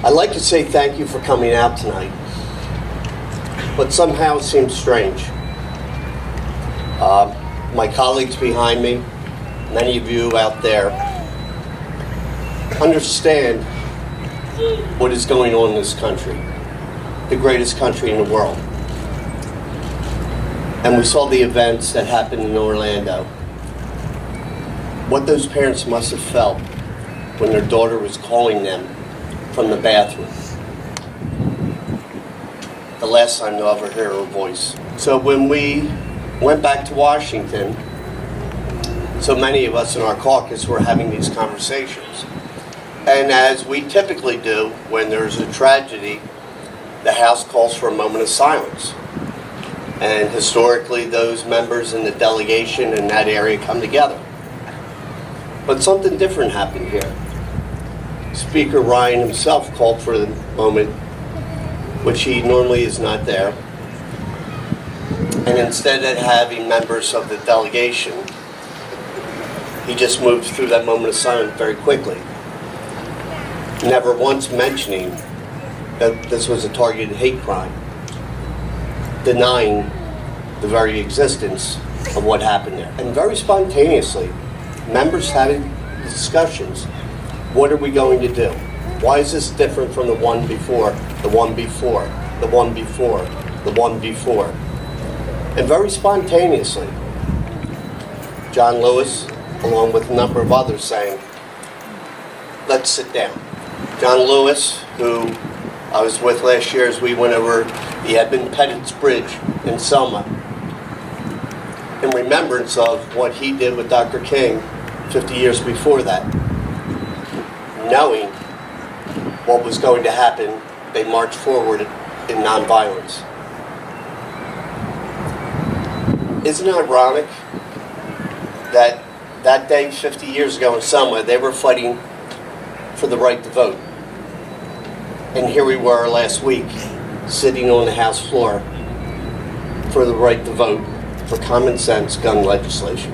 I'd like to say thank you for coming out tonight, but somehow it seems strange. My colleagues behind me, many of you out there, understand what is going on in this country, the greatest country in the world. And we saw the events that happened in Orlando. What those parents must have felt when their daughter was calling them from the bathroom. The last time they'll ever hear her voice. So when we went back to Washington, so many of us in our caucus were having these conversations. And as we typically do when there's a tragedy, the House calls for a moment of silence. And historically, those members in the delegation in that area come together. But something different happened here. Speaker Ryan himself called for the moment, which he normally is not there. And instead of having members of the delegation, he just moved through that moment of silence very quickly, never once mentioning that this was a targeted hate crime, denying the very existence of what happened there. And very spontaneously, members having discussions. What are we going to do? Why is this different from the one before, the one before, the one before, the one before? And very spontaneously, John Lewis, along with a number of others, saying, let's sit down. John Lewis, who I was with last year as we went over the Edmund Pettit's Bridge in Selma, in remembrance of what he did with Dr. King 50 years before that. Knowing what was going to happen, they marched forward in nonviolence. Isn't it ironic that that day 50 years ago in Selma, they were fighting for the right to vote. And here we were last week, sitting on the House floor for the right to vote for common sense gun legislation.